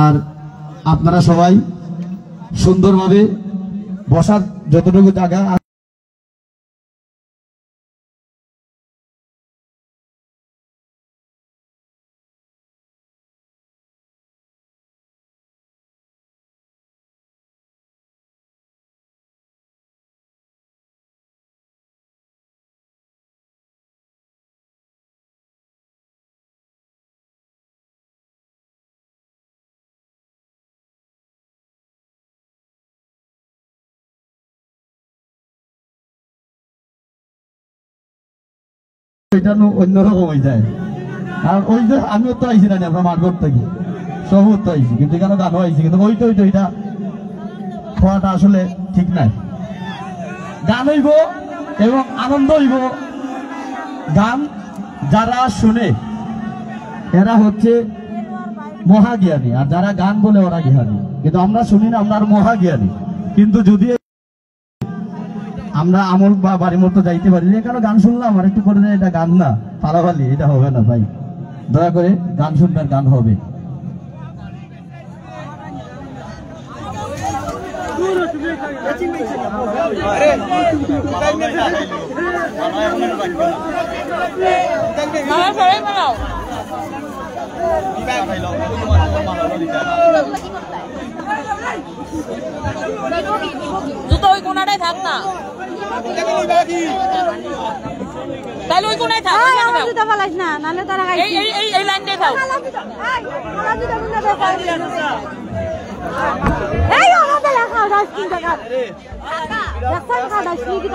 আর আপনারা সবাই সুন্দরভাবে বসার যতটুকু জায়গা অন্যরকম হয়ে যায়। আর ওই যে আমিও তো আইসি না আপনার মাঠঘর থেকে সব তো আইসি, কিন্তু এখানে গানও আইসি, কিন্তু ওই তো এটা খোয়াটা আসলে ঠিক নাই। গান হইব এবং আনন্দ হইব। গান যারা শুনে এরা হচ্ছে মহাজ্ঞানী, আর যারা গান বলে ওরা জ্ঞানী। কিন্তু আমরা শুনি না, আমরা আর মহাজ্ঞানী। কিন্তু যদি আমরা আমল বা বাড়ির মতো যাইতে পারি, কেন গান শুনলাম আর একটু করে এটা গান না পালাপালি, এটা হবে না ভাই। দয়া করে গান শুনবেন, গান হবে। জুতো ওই কোনাটাই থাক না, তাহলে ওই কোনায় থাক। জুতো ফালাইস না, নালে তারা এই লাইনটাই থাক।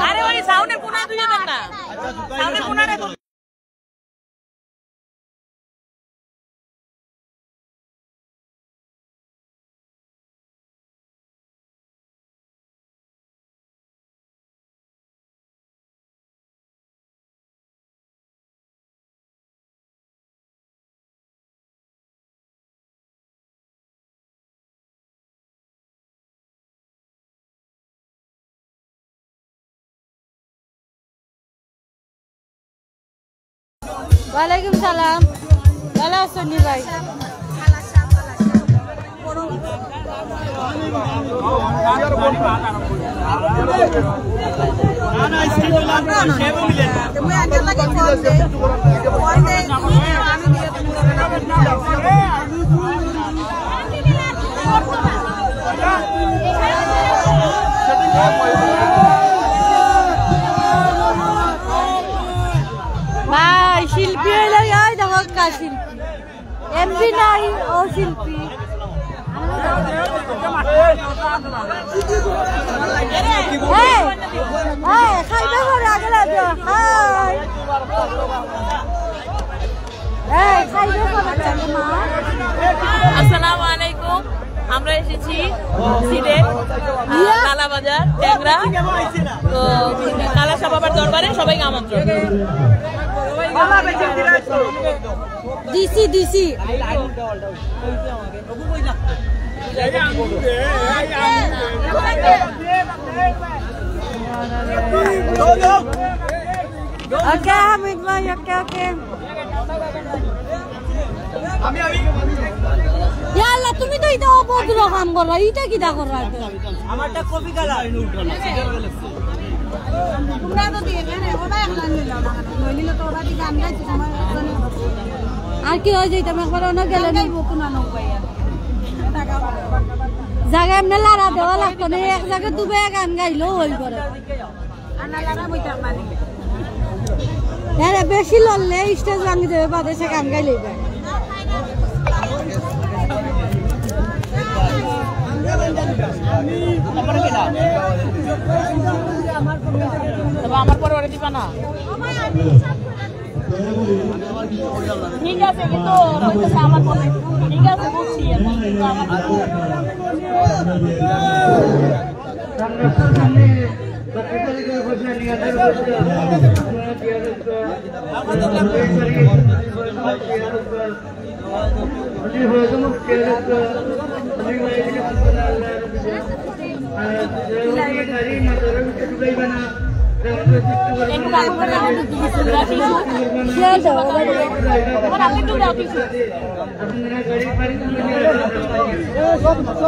আরে ওই সাউন্ডের কোনায় তুই যাবেন না, সাউন্ডের কোনায়। ওয়ালাইকুম সালাম, ভালো আছেন ভাই? ভাই শিল্পী হইলে দেখো কা শিল্পী, এমপি নাই ও শিল্পী। আসসালামু আলাইকুম, আমরা এসেছি সিলেট কালাবাজার ট্যাংরা, তো কালাসা বাবার দরবারে সবাইকে আমন্ত্রণ। ডিসি ডিসি ওকে হামিদ ভাই, ওকে ওকে। আল্লাহ তুমি তো এটা অভদ্র কাম করো, এটা কিটা করো? আমারটা কপি কালার। আর কি হয়ে যাইতাম একবার অনেক গেলে জায়গা এমনি লাড়া দেওয়া লাগতো না, এক জায়গায় দুবে গান গাইলেও হয়ে করে। বেশি লড়লে স্টেজ ভাঙি দেবে, বাদে সে গান গাইলেই যায়। আমার পরে ওরা দিবা না, ঠিক আছে? কিন্তু আমার পরে ঠিক আছে বলছি,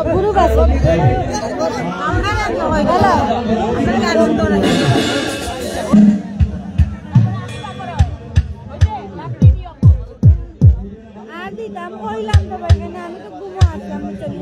গ্রুপ আছে আর দিতাম কইলাম তো ভাই না আমি তো ঘুমো আসলাম চলে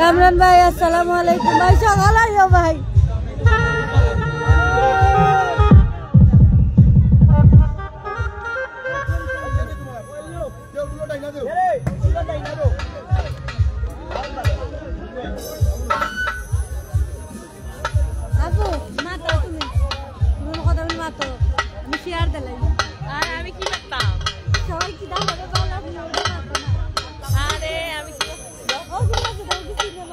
কামরান ভাই আসসালামু আলাইকুম ভাই সকাল আইও ভাই আপু মাতো তুমি পুরনো কথা মাতো আমি শেয়ার দিলাই আর আমি কি করতাম সবাই কি দাম হবে বল আপনি ওটা মাতো না আরে আমি কি ও কি আছে দাও কি ছিল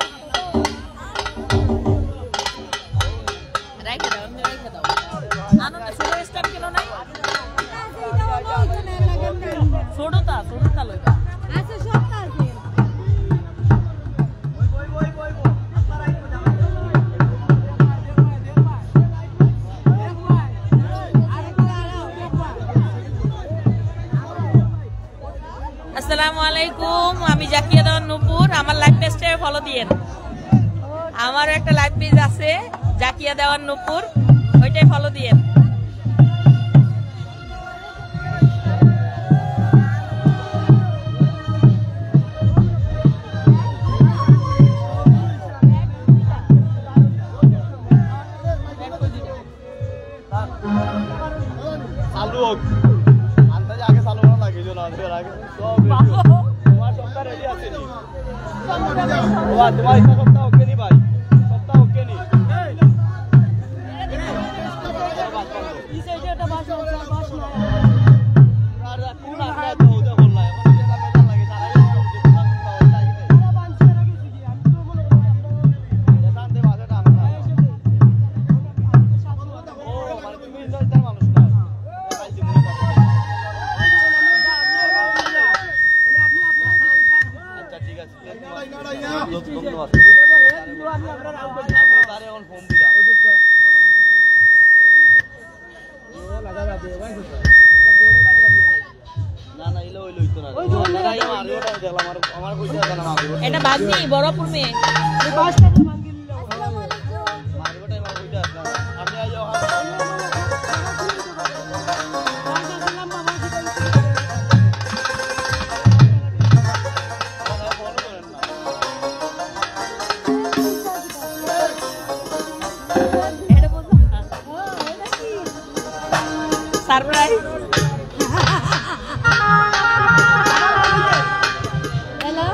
রাইখে দাও আমি রাইখে দাও আনন্দ ছোট স্ট্যান্ড কেন নাই ছোটটা লইবা আচ্ছা সবটা আছে আসসালামু আলাইকুম আমি জাকিয়া দেওয়ান নূপুর আমার লাইভ পেজে ফলো দিয়েন আমার একটা লাইভ পেজ আছে জাকিয়া দেওয়ান নূপুর ওইটাই ফলো দিয়েন চালু হোক আন্দাজে আগে চালু করা লাগে যে না আগে সব তোমার সপ্তাহ রেডি আছে নি তোমার সপ্তাহ ওকে নি ভাই সপ্তাহ ওকে নি এই সাইডে একটা বাস আছে বাস না আর কোন আসলে তো ওটা বল না এখন যেটা বেজার লাগে তারাই তারা বানছে রাখি কি আমি তো মনে করি আমরা জানতে বাজাটা আমরা ও মানে তুমি ইন্টারনেট মানুষ না এটা বাগনি বড়পুর মেয়ে সারপ্রাইজ। হ্যালো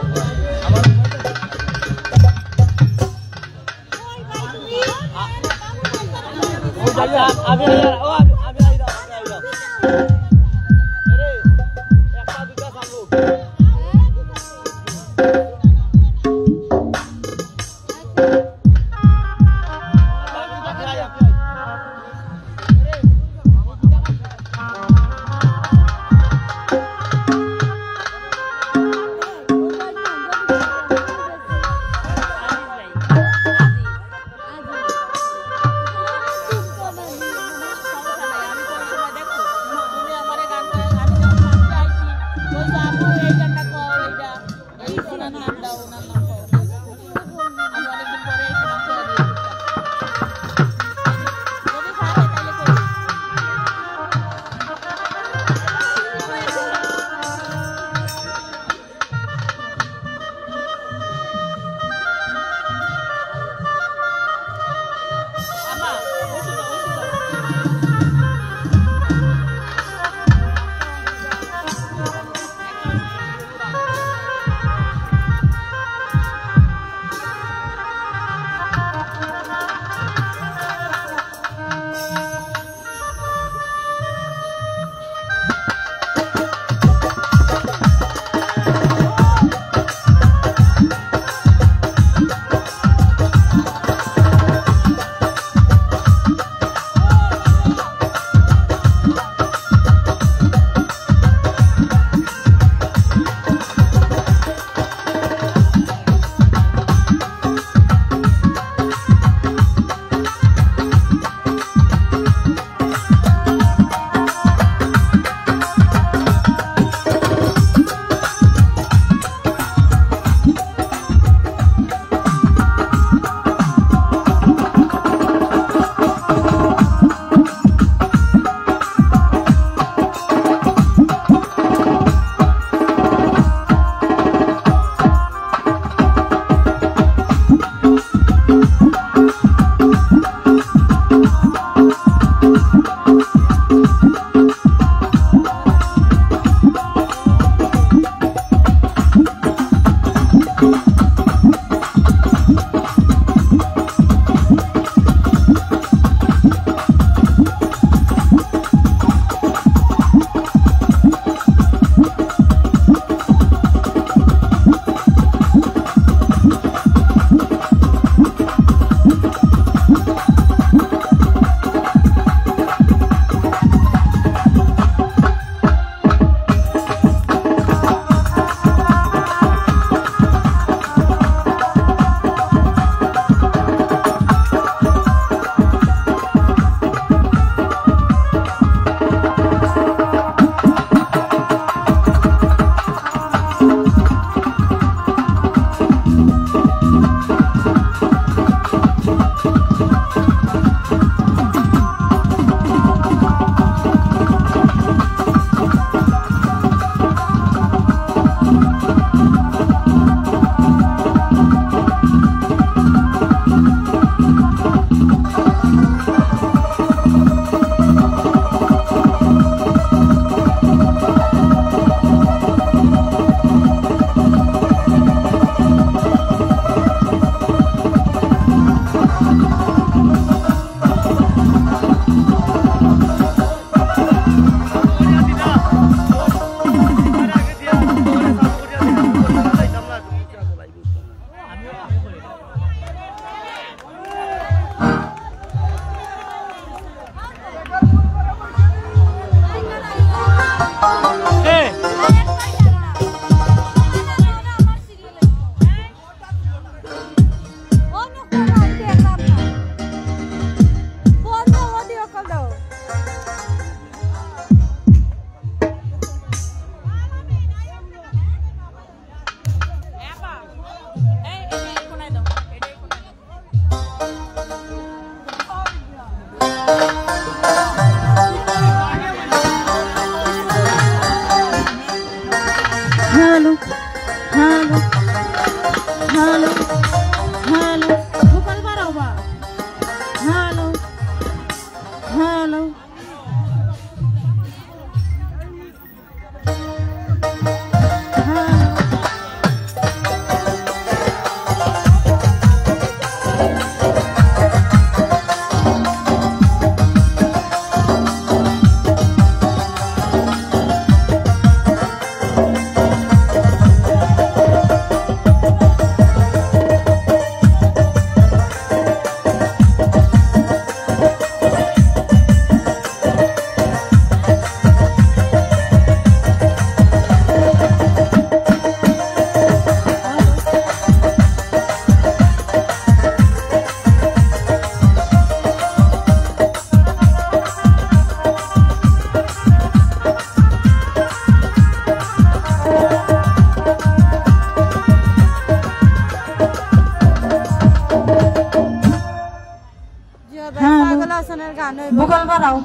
গান ভোকাল বাড়াও।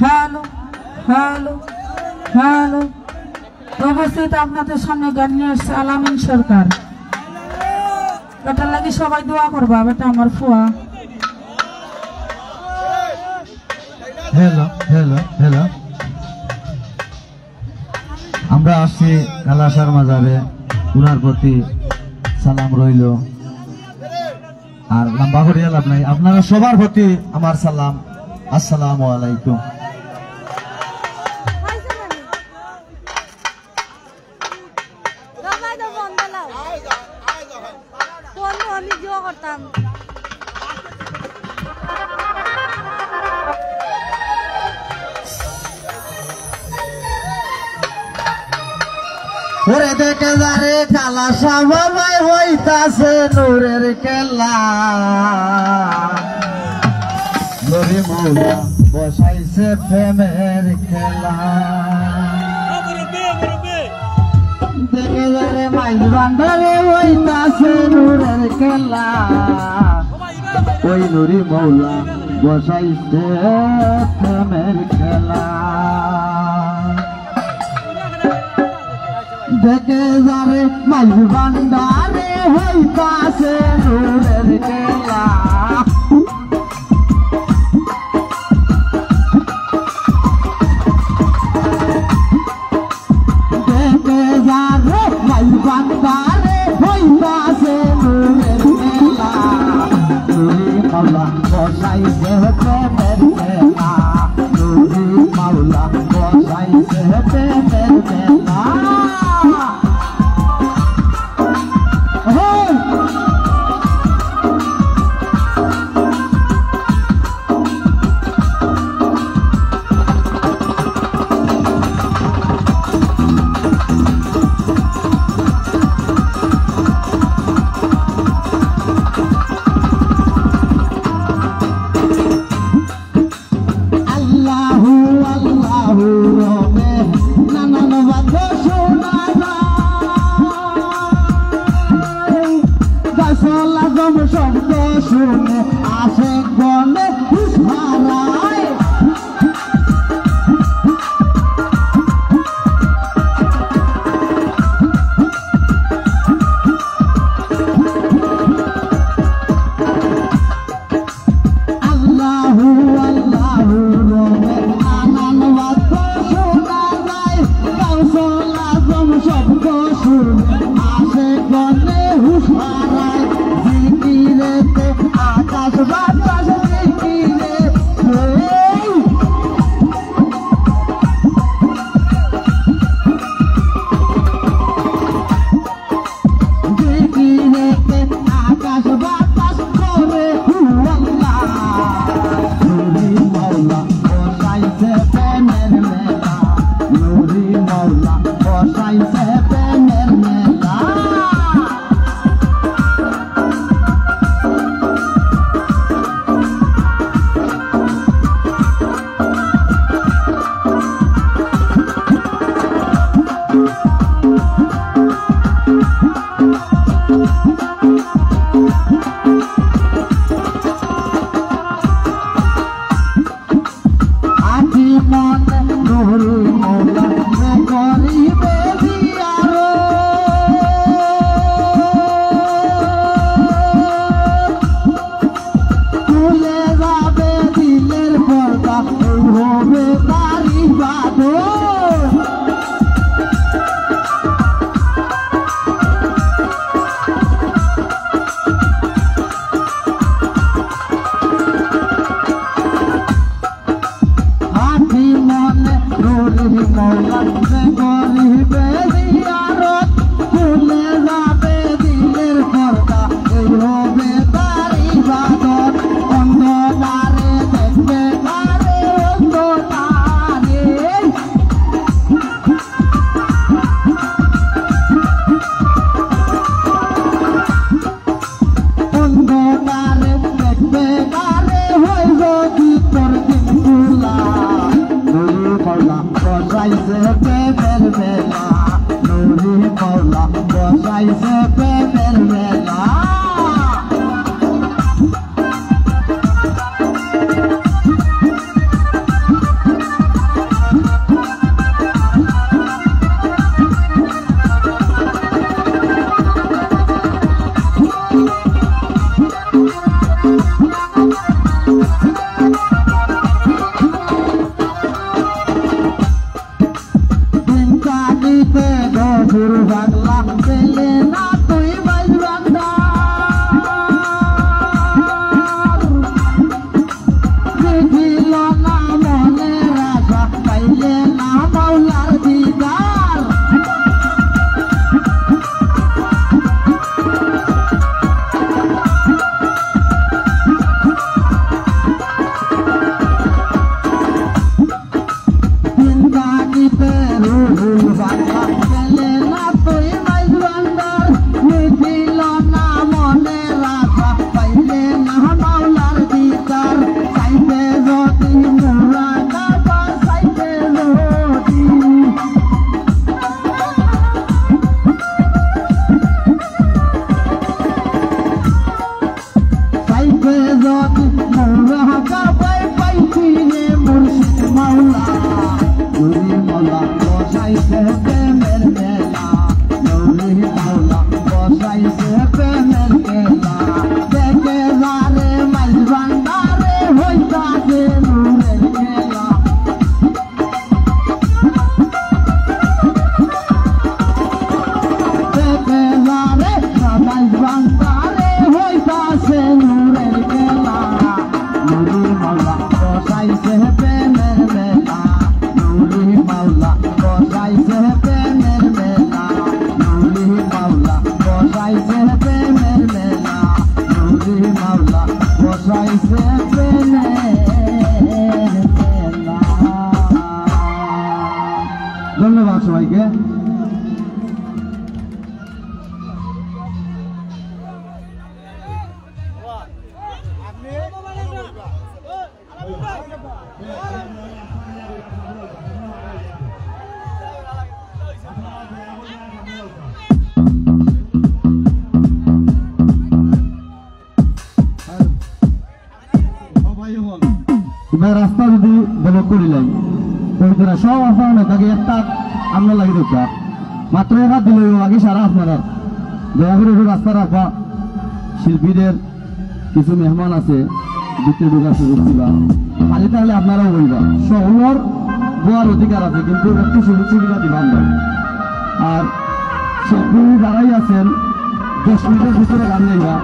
Hello hello hello. উপস্থিত আপনাদের সামনে গান নিয়ে আসছে আলামিন সরকার। বেটার লাগে সবাই দোয়া করবা, বেটা আমার ফুয়া। Hello hello hello. আমরা আসছি কালাসার মাজারে, উনার প্রতি সালাম রইল। আর লম্বা করিয়া লাভ নাই, আপনারা সবার প্রতি আমার সালাম, আসসালামু আলাইকুম। আমি জোয়া করতাম। ওরে দেখে যারে কালাসা বাবাই হইতাছে নূরের খেলা, নূরে মৌলা বসাইছে প্রেমের খেলা। দেখে যারে মাইল বান্ধারে হইতাছে নূরের খেলা, ওই নূরে মৌলা বসাইছে প্রেমের খেলা। দেখে যারে মাইল বান্ধারে হইতাছে নূরের খেলা, দেখে যারে মাইল বান্ধারে হইতাছে নূরের খেলা, নূরে মাওলা বসাইছে প্রেমের খেলা, নূরে মাওলা বসাইছে প্রেমের খেলা। আল্লাহু আল্লাহু রবে নানান বাদ্য শোনা যায়, গাছল আগম শব্দ শুনে আসে গনে হারায়। আল্লাহু আল্লাহু রবে নানান বাদ্য শোনা যায়, গাছল আগম শব্দ শুনে আসে গনে হারায়। জিকিরেতে আকাশ বাতাস জিকিরে জিকিরেতে আকাশ বাতাস করে আল্লাহ, নূরে মাওলা বসাইছে প্রেমের মেলা, নূরে মাওলা বসাইছে প্রেমের মেলা। আছি মনে নূরে মাওলা করিবে জিয়ারত, তুলে যাবে দিলের পর্দা হবে তার ইবাদত। আছি মনে নূরে মাওলা করিবে জিয়ারত, তুলে যাবে দিলের পর্দা হবে তার ইবাদত। অন্ধকারে দেখবে তারে অন্ধকারে, অন্ধকারে দেখবে তারে হয় যদি তোর দিন খোলা, নূরে মাওলা বসাইছে প্রেমের মেলা, নূরে মাওলা বসাইছে প্রেমের মেলা। সুর বাংলা পেলে না তুই মাইজ ভান্ডার দেখিল না মনে রাখা পাইলে না মাওলার দিদার জিন্দাগিতে রুহুল বাংলা পেলে না তুই মাইজ ভান্ডার দেখিল না মনে রাখা পাইলে না মাওলার দিদার চাইতে যদি মোরা কাবা চাইতে যদি চাইতে যদি মোরা কাবাই পাইছি রে মুর্শিদ মাওলা নুরি মাওলা বসাইছে প্রেমের মেলা নুরি মাওলা বসাইছে প্রেমের মেলা দেখে যারে মাইজ ভান্ডারে হইতাছে নূরের খেলা দেখে যারে মাইজ ভান্ডারে হইতাছে নূরের খেলা নুরি মাওলা বসাইছে প্রেমের মেলা নুরি মাওলা বসাইছে প্রেমের মেলা নুরি মাওলা বসাইছে প্রেমের মেলা নুরি মাওলা বসাইছে প্রেমের মেলা। ধন্যবাদ সবাইকে। এবার রাস্তা যদি ব্লক করিলেন পবিত্র সব আপনার নেতাকে একটা আমরা লাগি দরকার মাত্র এক হাত দিল আগে সারা আপনারা দয়া করে একটু রাস্তা রাখবা শিল্পীদের কিছু মেহমান আছে ভিতরে ঢোকার সুযোগ দিবা খালি তাহলে আপনারাও বলবা শহর বোয়ার অধিকার আছে কিন্তু একটু সুযোগ সুবিধা দিবা না। আর শিল্পী যারাই আছেন 10 মিনিটের ভিতরে গান গাইবা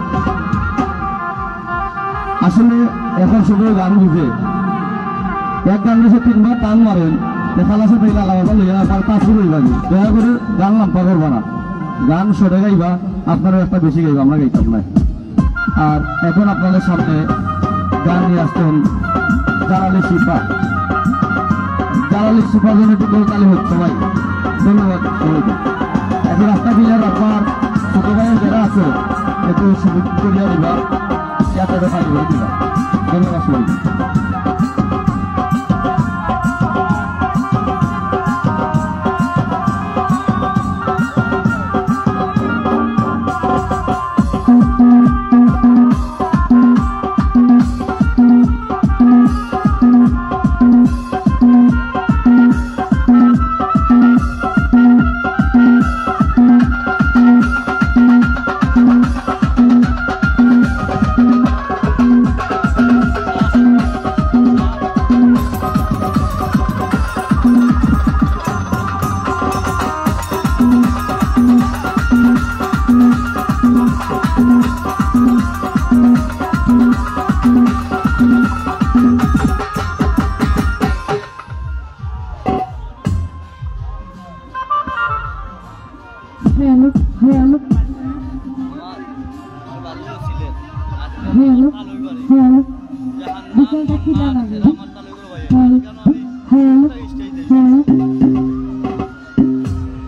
আসলে এখন সবাই গান বুঝে এক গান বুঝে 3 বার টান মারেন খালাসে তাই লাগাবা লইয়া পাঁচ শুরু হইবা দয়া করে গান লাম্পা করবা না গান সরে গাইবা আপনারা একটা বেশি গাইবা আমরা গাইতাম না। আর এখন আপনাদের সামনে গান নিয়ে আসতেন জালালি শিপা জন্য একটু দৌড়তালি হচ্ছে সবাই ধন্যবাদ সবাইকে। এখন রাস্তা ক্লিয়ার রাখবার ছোট ভাইয়ের যারা আছে একটু সুযোগ করিয়া দিবা যাতে পানি করে দিবা ধন্যবাদ সবাইকে।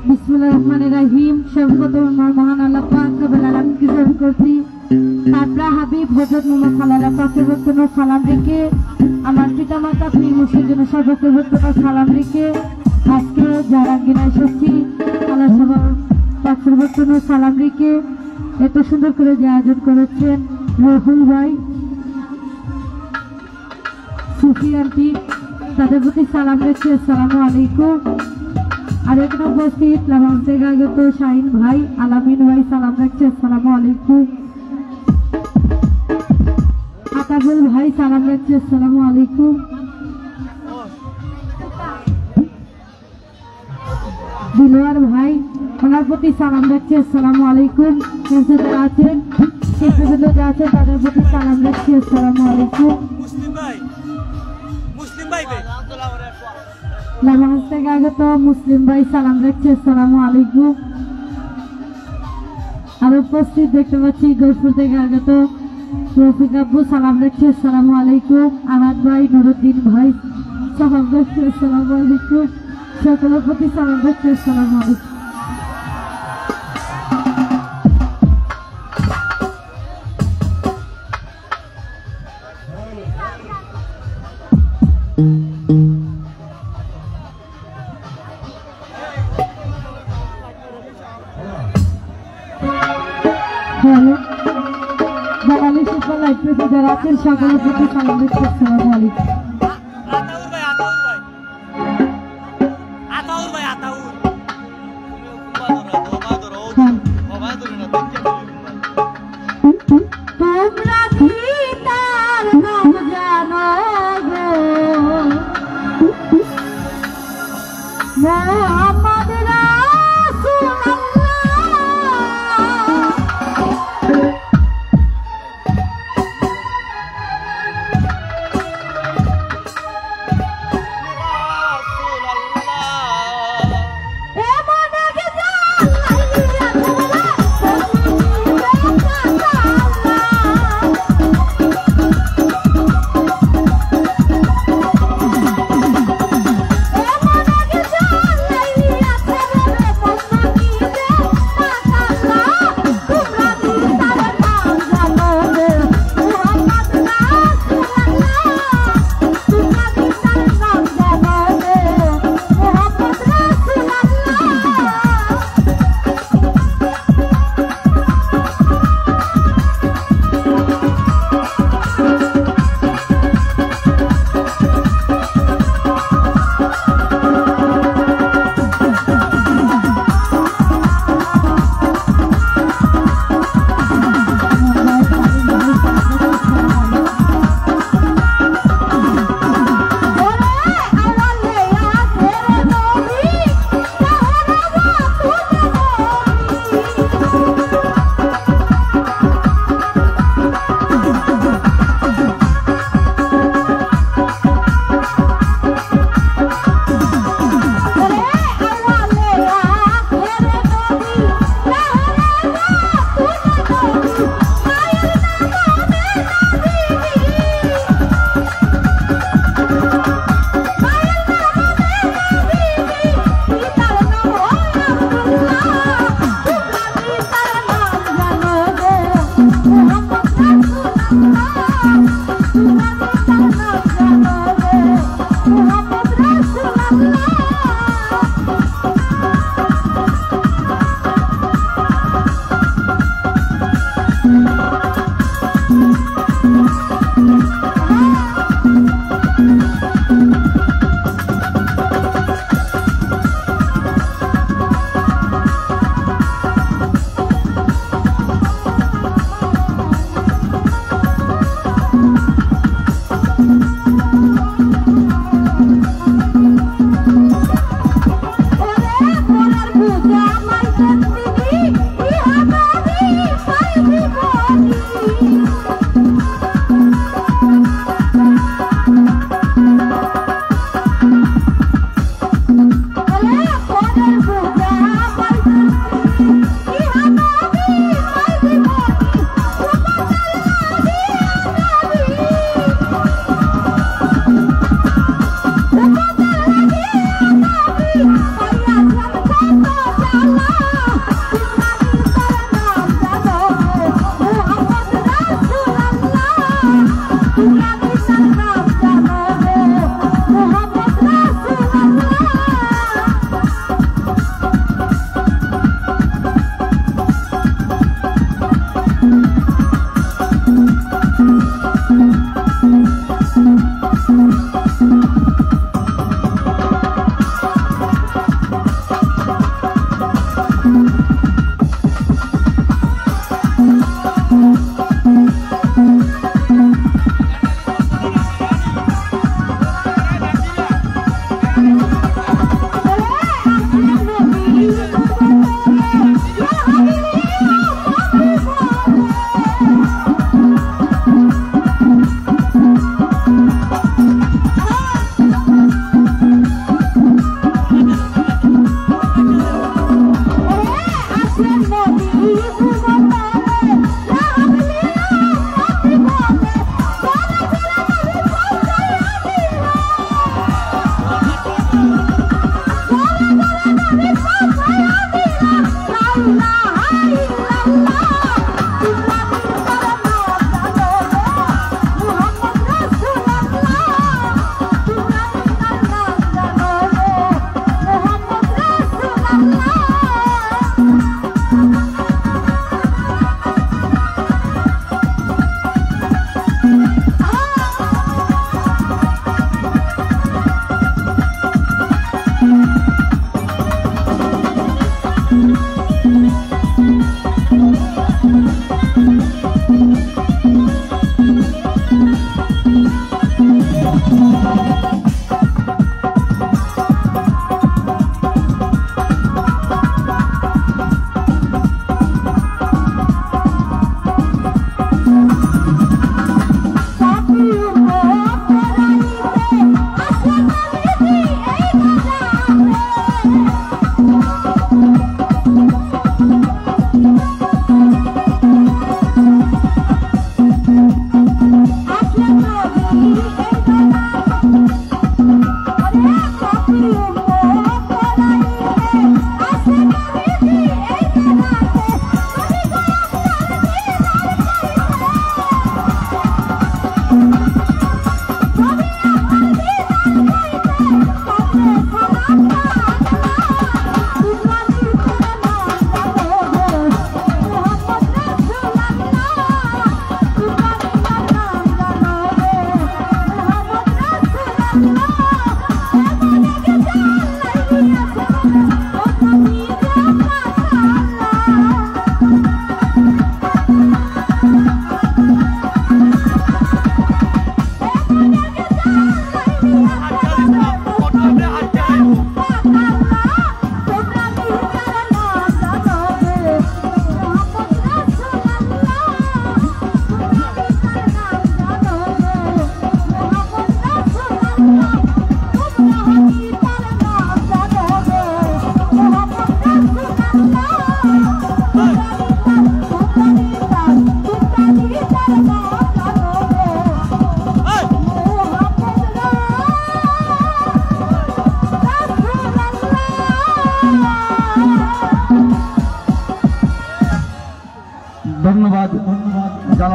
बिस्मिल्लाहिर्रहमानिर्रहीम महान अल्लाह पाक रब्बुल आलामीन की जरूर करছি তারপরে হাবিব হযরত মুহাম্মদ সাল্লাল্লাহু আলাইহি ওয়াসাল্লাম সালাম রেখে আমার পিতামাতা পীর মুর্শিদের জন্য সর্বপ্রথম সালাম রেখে আজকে যারা গিনা এসেছি আল্লাহ সর্বপ্রথম সালাম রেখে এত সুন্দর করে যে আয়োজন করেছেন রুহুল ভাই সুফি আন্টি তাদের প্রতি সালাম রেখে আসসালামু আলাইকুম। আর এখানে উপস্থিত লাভাম থেকে আগত শাহিন ভাই আলামিন ভাই সালাম রাখছে আসসালামু আলাইকুম। আতাবুল ভাই সালাম রাখছে আসসালামু আলাইকুম। দিলওয়ার ভাই ওনার প্রতি সালাম রাখছি। আসসালামু আলাইকুম। যারা আছেন শিল্পীবৃন্দ যা আছে তাদের প্রতি সালাম রাখছি। আসসালামু আলাইকুম। লামাজ থেকে আগত মুসলিম ভাই সালাম রাখছি। আসসালামু আলাইকুম। আর উপস্থিত দেখতে পাচ্ছি গৌরপুর থেকে আগত রফিক আব্বু সালাম রাখছি। আসসালামু আলাইকুম। আহাদ ভাই, নুরুদ্দিন ভাই সালাম রাখছি। আসসালামু আলাইকুম। সকলের প্রতি সালাম রাখছি। আসসালামু আলাইকুম। হ্যালো, বাঙালি সুপার লাইভ পেতে যারা আছেন সকলের প্রতি সালাম রাখছি। আসসালামু আলাইকুম। তোমরা কি তার নাম জানো গো? মোহাম্মদ রাসূলুল্লাহ।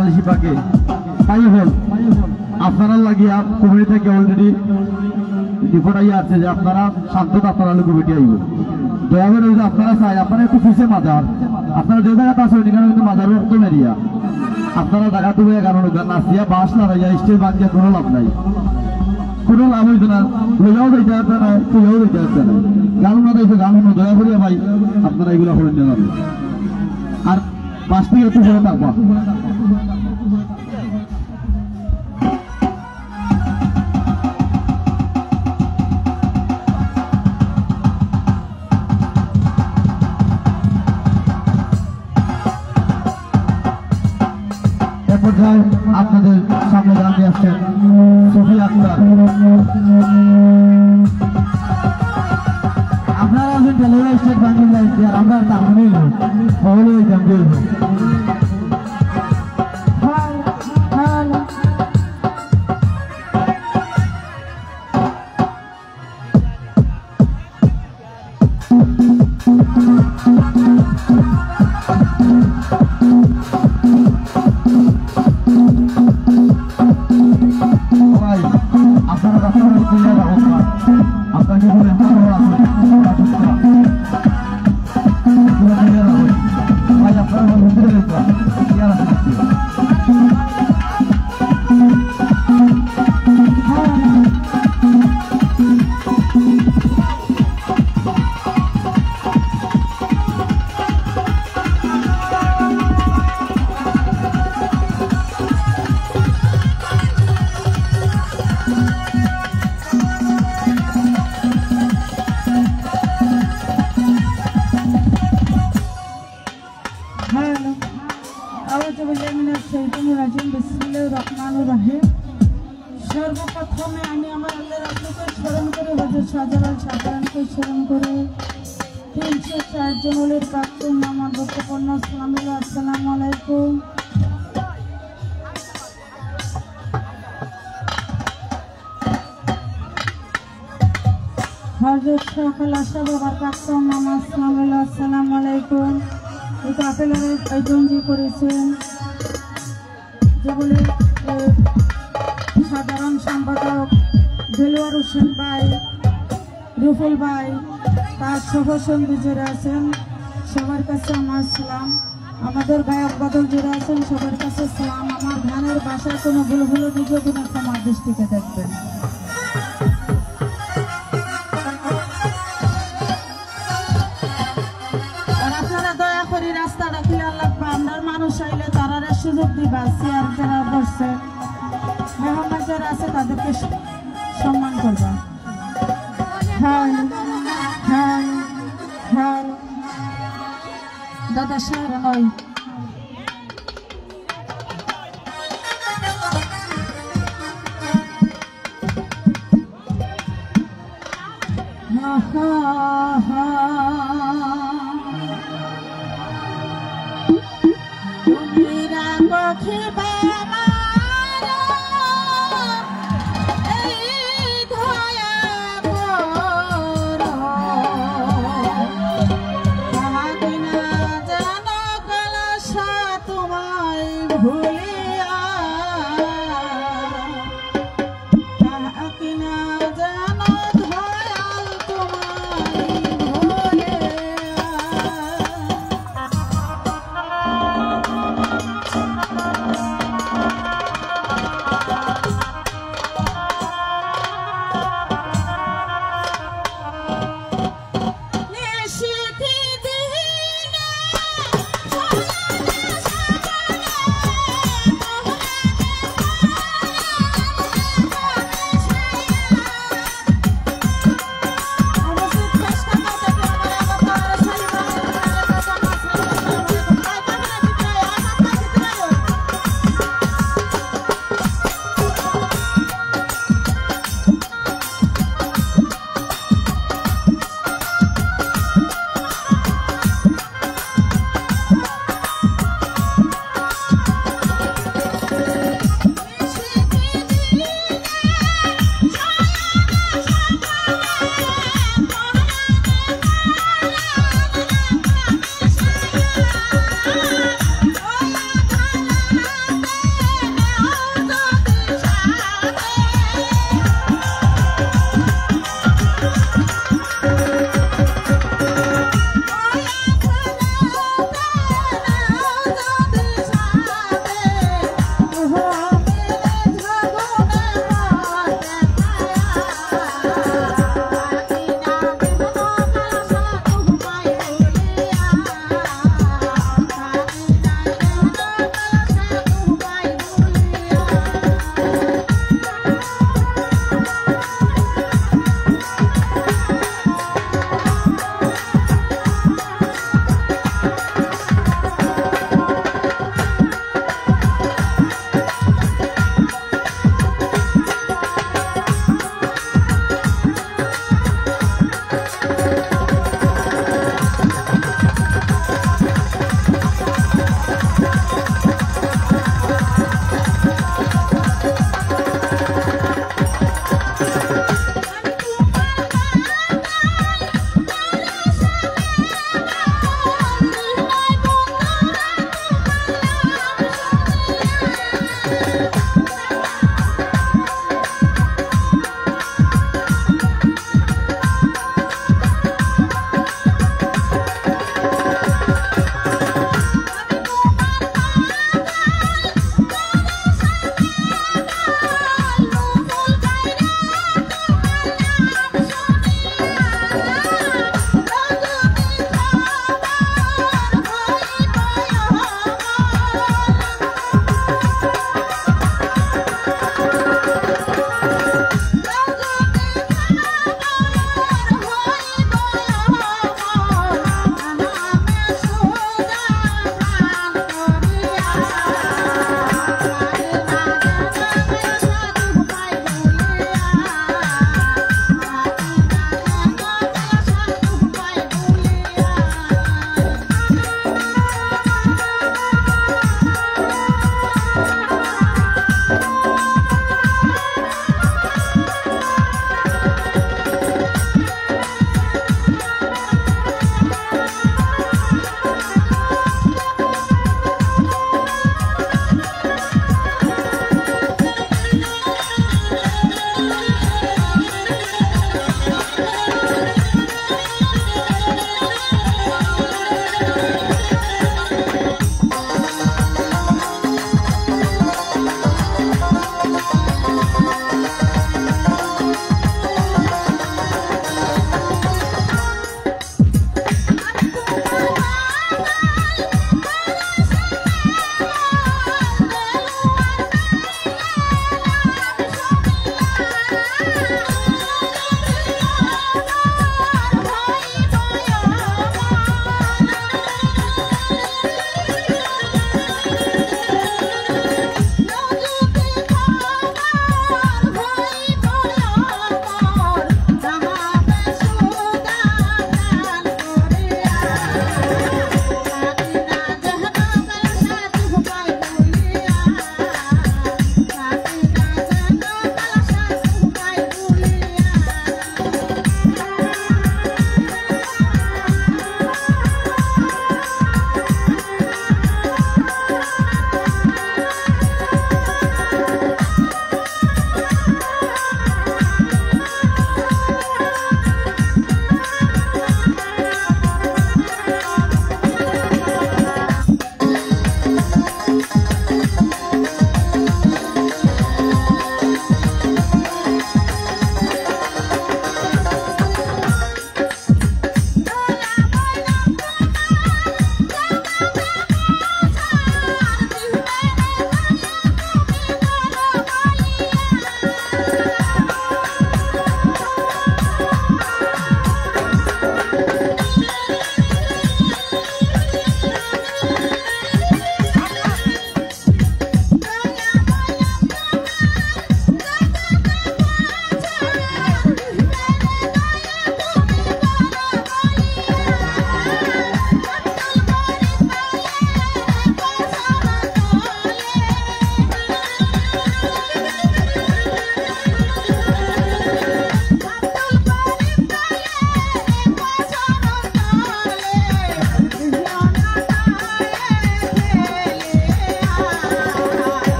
বাংলাদেশি পাকে তাই হল আপনারা লাগিয়া কমিটি থেকে অলরেডি রিপোর্ট আইয়া আছে যে আপনারা শান্ত আপনারা কমিটি আইব দয়া করে আপনারা চাই আপনারা একটু পিছিয়ে মাজার আপনারা যে জায়গাতে আসেন এখানে কিন্তু মাজার রক্ত মেরিয়া আপনারা জায়গা তুলে কারণ নাচিয়া বাস না রাইয়া স্টেজ বাঁধিয়া কোনো লাভ নাই কোনো লাভ হইতো না লইয়াও দিতে পারতে না তুইও দিতে পারতে না গান না দিয়েছে গান অন্য দয়া করিয়া ভাই আপনারা এগুলো করে নিয়ে যাবেন আর পাঁচ থেকে একটু করে থাকবা আপনাদের সামনে দাঁড়িয়ে আসছেন সুফিয়া আক্তার আপনারা আছেন টেলিভিশন স্টেট বাংলা আর আমরা তাহলে হলে জানতে সর্বপ্রথমে আমি আমার আল্লাহ রাসূলকে স্মরণ করে হযরত শাহজালাল শাহজাহানকে স্মরণ করে 304 জন ওলির প্রাক্তন আমার বক্তব্য আসসালামু আলাইকুম। হযরত সকাল আশা বাবার প্রাক্তন নামাজ আসসালামু আলাইকুম। এই কাফেলার আয়োজন যে করেছেন যেগুলি সাধারণ সম্পাদক দেলোয়ার হোসেন ভাই, রুফুল ভাই, তার সহসঙ্গী যারা আছেন সবার কাছে আমার সালাম। আমাদের গায়ক বাদক যারা আছেন সবার কাছে সালাম। আমার গানের ভাষায় কোনো ভুল হলে নিজে কোনো ক্ষমার দৃষ্টিতে দেখবেন। আর আপনারা দয়া করে রাস্তাটা ক্লিয়ার লাগবে। আমরা মানুষ আইলে তারা সুযোগ দিবা, চেয়ার যারা বসছে মেহমান যারা আছে তাদেরকে সম্মান করবা। হ্যাঁ হ্যাঁ হ্যাঁ দাদা সারা নয়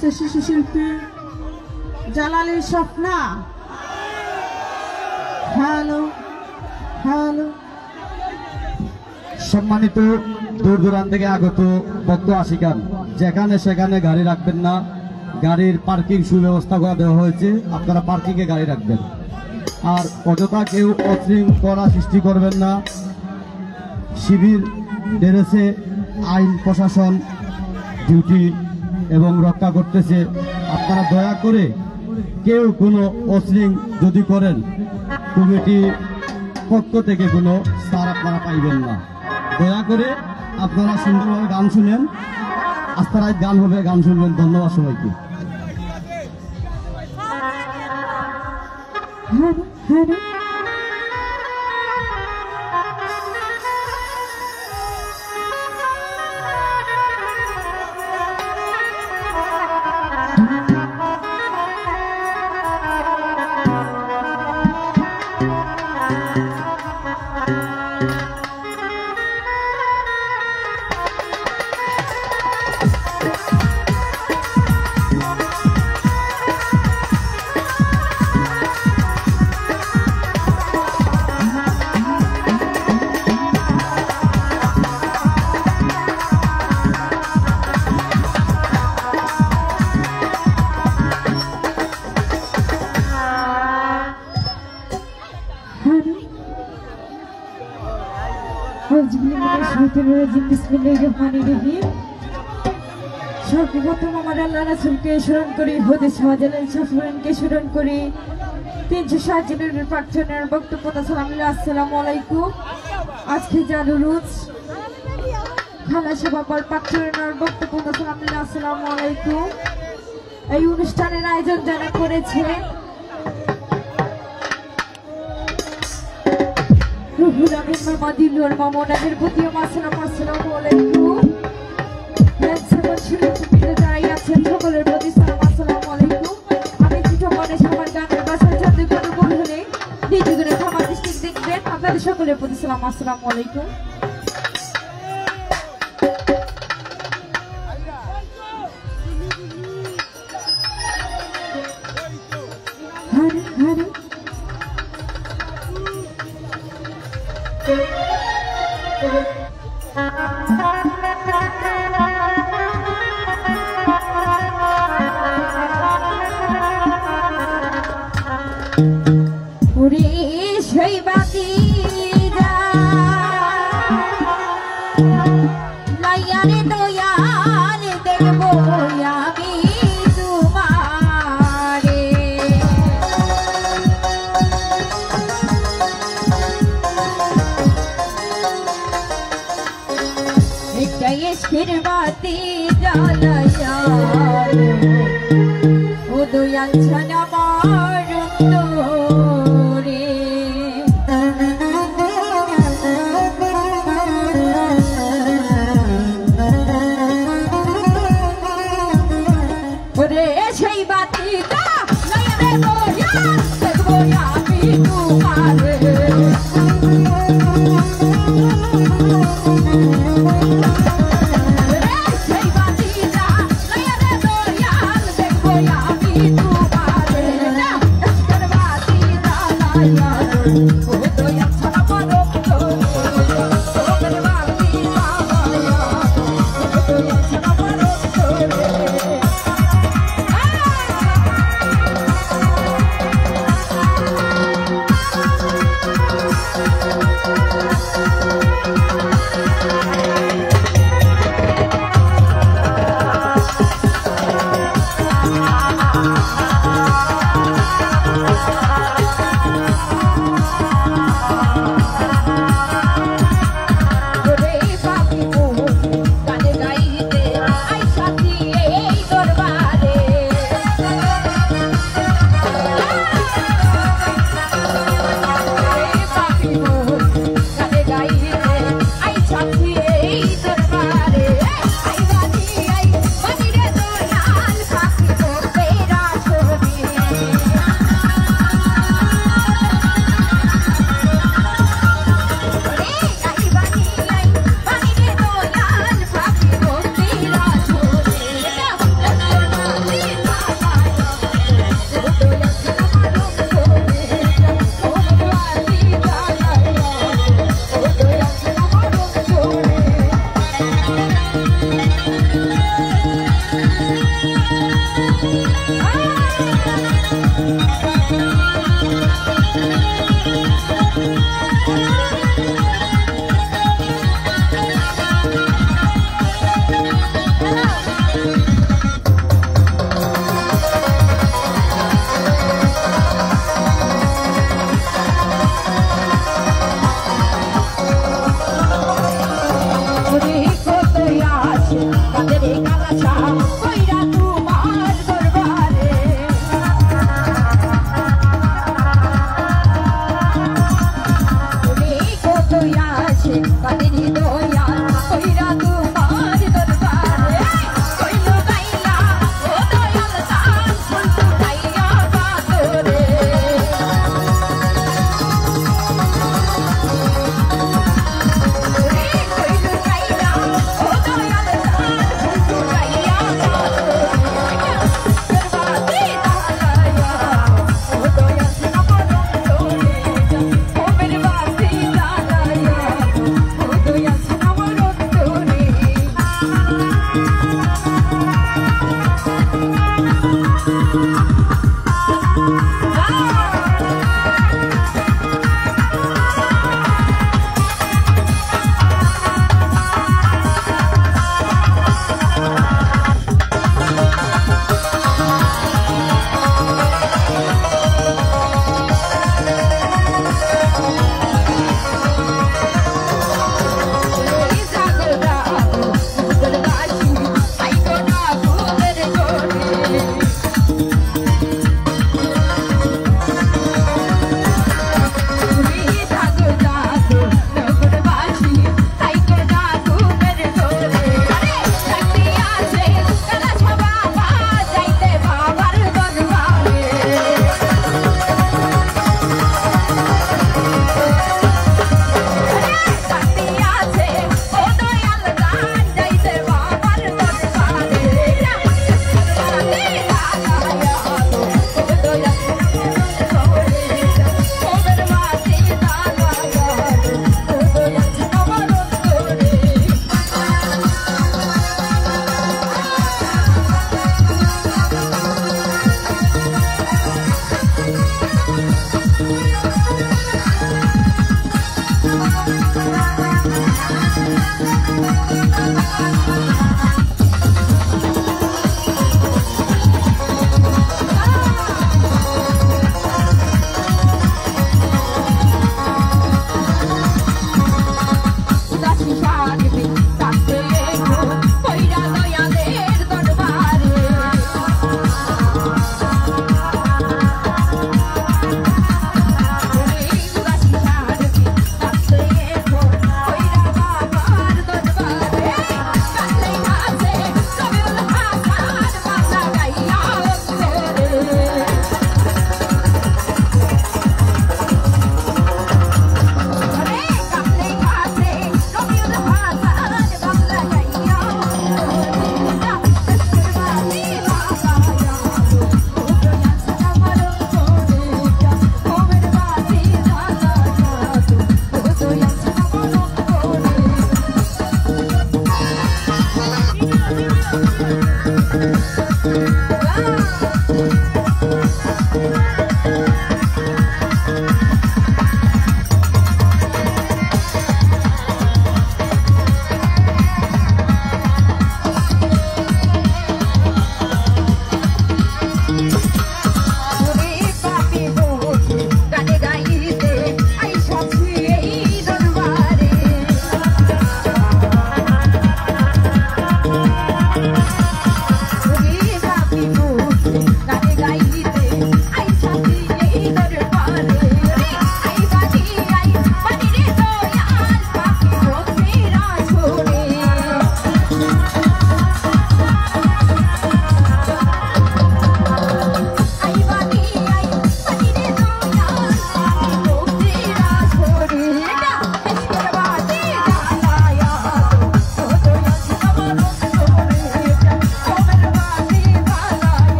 আছে শিশু শিল্পী জালালি স্বপ্না। Hello hello. সম্মানিত দূর দূরান্ত থেকে আগত ভক্ত আশিকান, যেখানে সেখানে গাড়ি রাখবেন না। গাড়ির পার্কিং সুব্যবস্থা করে দেওয়া হয়েছে, আপনারা পার্কিংয়ে গাড়ি রাখবেন। আর অযথা কেউ অশৃঙ্খলা সৃষ্টি করবেন না। শিবির ডেরেছে আইন প্রশাসন ডিউটি এবং রক্ষা করতেছে। আপনারা দয়া করে কেউ কোনো অশৃঙ্খ যদি করেন, কমিটি পক্ষ থেকে কোনো ছাড় আপনারা পাইবেন না। দয়া করে আপনারা সুন্দরভাবে গান শুনেন। আস্থা রাত গান হবে, গান শুনবেন। ধন্যবাদ সবাইকে। সর্বপ্রথম আমার আল্লাহ রাসূলকে স্মরণ করি, হদিস শাহজালাল শাহকে স্মরণ করি। 307 জনের প্রার্থনার বক্তব্য। আসসালামু আলাইকুম। আজকে জানুরুজ খালাসা বাবার প্রার্থনার বক্তব্য। আসসালামু আলাইকুম। এই অনুষ্ঠানের আয়োজন যারা করেছে রুহুল আমিন মামা দিলুর মামুনাদের প্রতি আসসালামু আলাইকুম। যারাই আছেন সকলের প্রতি আসসালামু আলাইকুম। আমি ছোট মানুষ, আমার গানের বাসার সাথে কোনো ভুল হলে দ্বিতীয় করে ক্ষমা দৃষ্টি দেখবেন। আপনাদের সকলের প্রতি আসসালামু আলাইকুম। হরে হরে ওরে সেই বাতি লাইয়ারে দয়াল দেখবো আমি তোমারে। একটা ইশকের বাতি জ্বালাইয়া ও দয়াল ছানা আমার অন্তরে। ওরে সেই বাতিটা লাইয়ারে দয়াল দেখবো আমি তোমারে।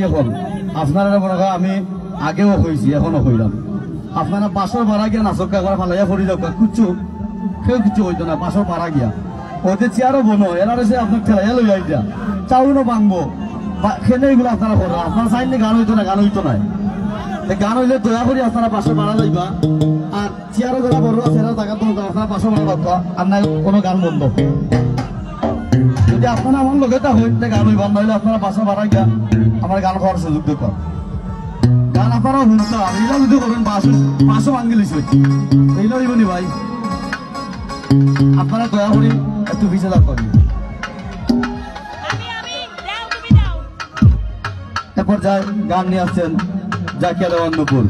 এখন আপনারা মনে করেন আমি আগেও হয়েছি এখনো হইলাম আপনারা বাসর ভাড়া গিয়া নাচকা করে ফালাইয়া ফরি যাও কুচ্ছু কেউ কিছু হইতো না বাসর ভাড়া গিয়া ওদের চেয়ারও বনো এনারে সে আপনার ঠেলাইয়া লইয়া দিয়া চাউলও ভাঙবো খেলে এগুলো আপনারা করবেন। আপনারা চাইলে গান হইতো না, গান হইতো না। গান হইলে দয়া করে আপনারা পাশে বাড়া যাইবা। আর চেয়ারও যারা বড় চেয়ারও টাকা তো আপনারা পাশে বাড়া লাগতো আর না কোনো গান বন্ধ। যদি আপনারা আমার লগেটা হইতে গান হইবা, নইলে আপনারা পাশে বাড়াই গা আমার গান করার সুযোগ দিত। গান আপনারাও শুনতো আর এইটা যদি করবেন পাশও ভাঙ্গি লিছে এইটা হইব নি ভাই? আপনারা দয়া করে একটু পিছিয়ে দাও করি। এরপর যায় গান নিয়ে আসছেন জাকিয়া দেওয়ান নুপুর।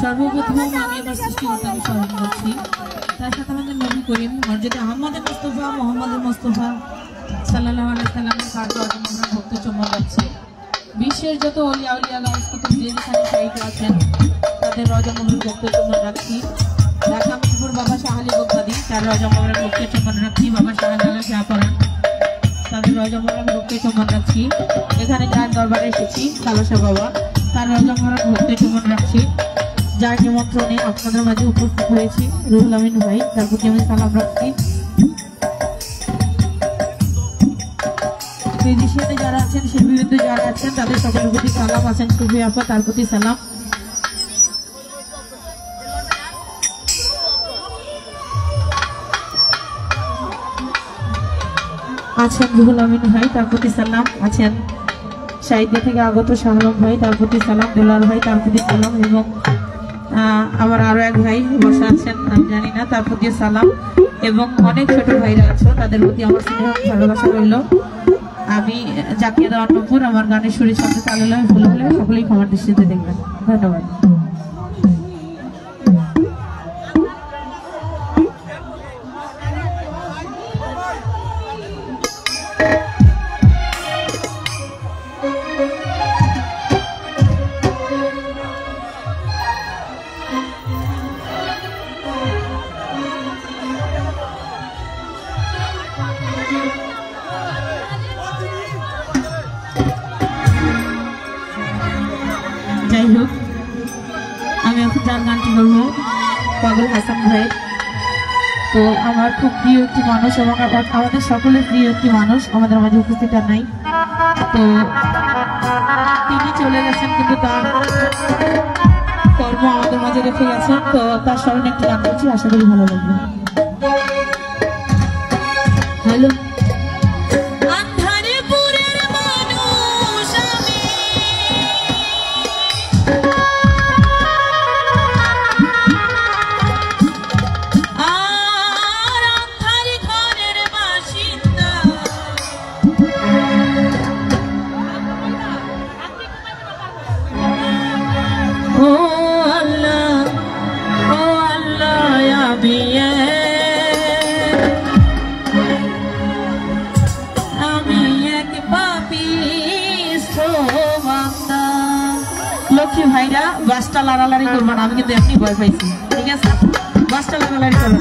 সর্বপ্রথম আমি আমার সৃষ্টিকর্তাকে স্মরণ করছি, তার সাথে আমাদের নবী করিম মর্যাদা আহমদ মুস্তফা মোহাম্মদ মুস্তফা সাল্লাল্লাহু আলাইহি সাল্লামের কাছে আমরা ভক্তি চমক যাচ্ছে। বিশ্বের যত অলিয়া উলিয়া গাউস কুতুব যে যেখানে শহীদ আছেন তাদের রজা মুবারক ভক্তি চমক রাখছি। ঢাকা মিরপুর বাবা শাহ আলী বগদাদি তার রজা মুবারক ভক্তি চমক রাখছি। বাবা শাহ আলী শাহপরান তাদের রজা মুবারক ভক্তি চমক রাখছি। এখানে যার দরবারে এসেছি কালাসা বাবা তার রজা মুবারক ভক্তি চমক রাখছি। যার নিমন্ত্রণে আপনাদের মাঝে উপস্থিত হয়েছি রুহুল আমিন ভাই, তার প্রতি আমি সালাম রাখছি। ফিজিশিয়ানে যারা আছেন, শিল্পীবৃন্দ যারা আছেন তাদের সকলের প্রতি সালাম। আছেন সুফি আপা, তার প্রতি সালাম। আছেন রুহুল আমিন ভাই, তার প্রতি সালাম। আছেন সাহিত্য থেকে আগত শাহরুখ ভাই, তার প্রতি সালাম। দুলাল ভাই, তার প্রতি সালাম। এবং আমার আরো এক ভাই বসে আছেন, আমি জানি না, তার প্রতি সালাম। এবং অনেক ছোট ভাইরা আছে, তাদের প্রতি আমার স্নেহ ভালোবাসা রইল। আমি জাকিয়া দেওয়ান নুপুর, আমার গানের সুরের সাথে চালালে ভুল হলে সকলেই ক্ষমার দৃষ্টিতে দেখবেন। ধন্যবাদ। যাই হোক, আমি এখন যার গানটি বলবো পাগল হাসান ভাই। তো আমার খুব প্রিয় একটি মানুষ এবং আমাদের সকলের প্রিয় একটি মানুষ আমাদের মাঝে উপস্থিত আর নাই। তো তিনি চলে গেছেন, কিন্তু তার কর্ম আমাদের মাঝে রেখে গেছেন। তো তার স্মরণে একটি গান করছি, আশা করি ভালো লাগবে। হ্যালো, লক্ষ্মী ভাইরা বাসটা লাড়ালাড়ি করবেন, আমি কিন্তু এমনি ভয় পাইছি। ঠিক আছে, বাসটা লাড়ালাড়ি করবেন।